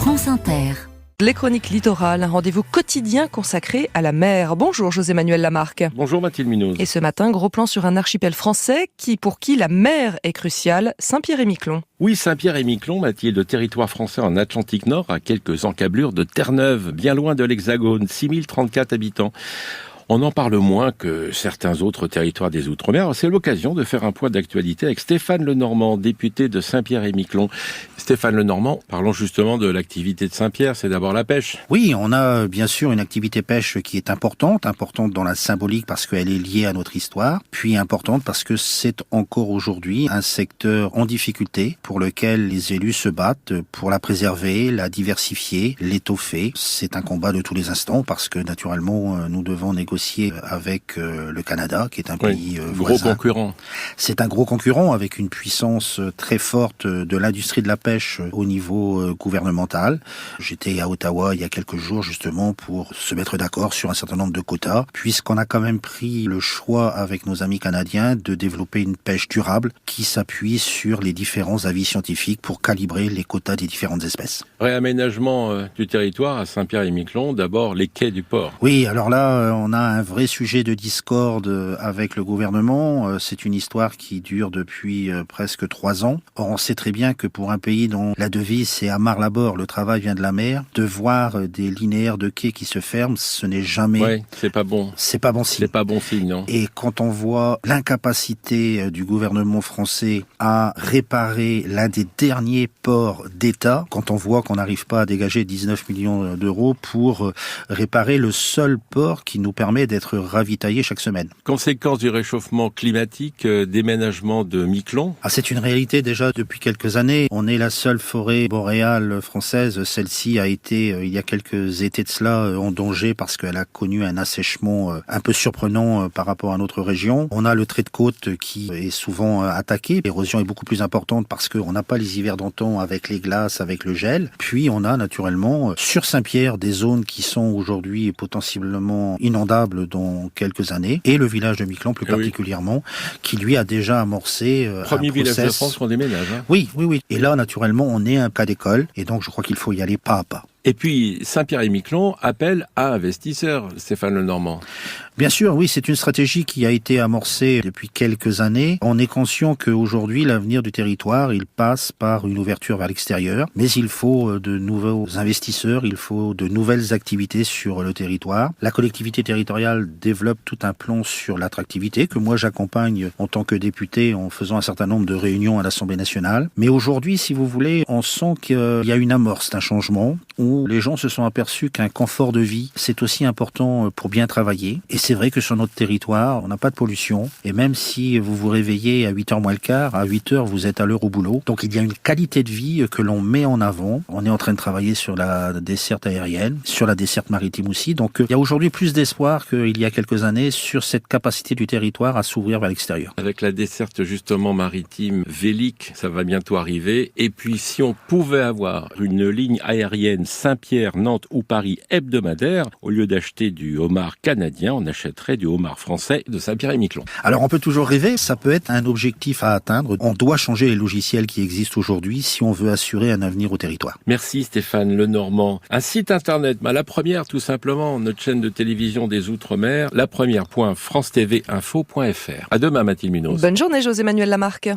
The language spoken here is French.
France Inter. Les chroniques littorales, un rendez-vous quotidien consacré à la mer. Bonjour José-Manuel Lamarque. Bonjour Mathilde Munoz. Et ce matin, gros plan sur un archipel français pour qui la mer est cruciale, Saint-Pierre-et-Miquelon. Oui, Saint-Pierre-et-Miquelon, Mathilde, territoire français en Atlantique Nord, à quelques encablures de Terre-Neuve, bien loin de l'Hexagone, 6034 habitants. On en parle moins que certains autres territoires des Outre-mer. C'est l'occasion de faire un point d'actualité avec Stéphane Lenormand, député de Saint-Pierre-et-Miquelon. Stéphane Lenormand, parlons justement de l'activité de Saint-Pierre, c'est d'abord la pêche. Oui, on a bien sûr une activité pêche qui est importante dans la symbolique parce qu'elle est liée à notre histoire, puis importante parce que c'est encore aujourd'hui un secteur en difficulté pour lequel les élus se battent pour la préserver, la diversifier, l'étoffer. C'est un combat de tous les instants parce que naturellement nous devons négocier avec le Canada, qui est un pays gros voisin. Concurrent. C'est un gros concurrent avec une puissance très forte de l'industrie de la pêche au niveau gouvernemental. J'étais à Ottawa il y a quelques jours justement pour se mettre d'accord sur un certain nombre de quotas, puisqu'on a quand même pris le choix avec nos amis canadiens de développer une pêche durable qui s'appuie sur les différents avis scientifiques pour calibrer les quotas des différentes espèces. Réaménagement du territoire à Saint-Pierre-et-Miquelon, d'abord les quais du port. Oui, alors là, on a un vrai sujet de discorde avec le gouvernement. C'est une histoire qui dure depuis presque 3 ans. Or, on sait très bien que pour un pays dont la devise c'est à Marne-la-Bord, le travail vient de la mer, de voir des linéaires de quais qui se ferment, ce n'est jamais... Oui, c'est pas bon. C'est pas bon signe. C'est pas bon signe, non. Et quand on voit l'incapacité du gouvernement français à réparer l'un des derniers ports d'État, quand on voit qu'on n'arrive pas à dégager 19 millions d'euros pour réparer le seul port qui nous permet d'être ravitaillés chaque semaine. Conséquence du réchauffement climatique, déménagement de Miquelon. C'est une réalité déjà depuis quelques années. On est la seule forêt boréale française. Celle-ci a été, il y a quelques étés de cela, en danger parce qu'elle a connu un assèchement un peu surprenant par rapport à notre région. On a le trait de côte qui est souvent attaqué. L'érosion est beaucoup plus importante parce qu'on n'a pas les hivers d'antan avec les glaces, avec le gel. Puis on a naturellement sur Saint-Pierre des zones qui sont aujourd'hui potentiellement inondables dans quelques années, et le village de Miquelon plus particulièrement, qui lui a déjà amorcé premier un village process. de France qu'on déménage. Oui. Et là, naturellement, on est un cas d'école, et donc je crois qu'il faut y aller pas à pas. Et puis, Saint-Pierre-et-Miquelon appelle à investisseurs, Stéphane Lenormand. Bien sûr, oui, c'est une stratégie qui a été amorcée depuis quelques années. On est conscient qu'aujourd'hui, l'avenir du territoire, il passe par une ouverture vers l'extérieur. Mais il faut de nouveaux investisseurs, il faut de nouvelles activités sur le territoire. La collectivité territoriale développe tout un plan sur l'attractivité que moi j'accompagne en tant que député en faisant un certain nombre de réunions à l'Assemblée nationale. Mais aujourd'hui, si vous voulez, on sent qu'il y a une amorce d'un changement où les gens se sont aperçus qu'un confort de vie, c'est aussi important pour bien travailler. Et c'est vrai que sur notre territoire, on n'a pas de pollution. Et même si vous vous réveillez à 8h moins le quart, à 8h, vous êtes à l'heure au boulot. Donc il y a une qualité de vie que l'on met en avant. On est en train de travailler sur la desserte aérienne, sur la desserte maritime aussi. Donc il y a aujourd'hui plus d'espoir qu'il y a quelques années sur cette capacité du territoire à s'ouvrir vers l'extérieur. Avec la desserte justement maritime Vélic, ça va bientôt arriver. Et puis si on pouvait avoir une ligne aérienne Saint-Pierre, Nantes ou Paris hebdomadaire, au lieu d'acheter du homard canadien, on achèterait du homard français de Saint-Pierre-et-Miquelon. Alors on peut toujours rêver, ça peut être un objectif à atteindre. On doit changer les logiciels qui existent aujourd'hui si on veut assurer un avenir au territoire. Merci Stéphane Lenormand. Un site internet, la première tout simplement, notre chaîne de télévision des Outre-mer, la première.francetvinfo.fr. À demain Mathilde Munoz. Bonne journée José-Manuel Lamarque.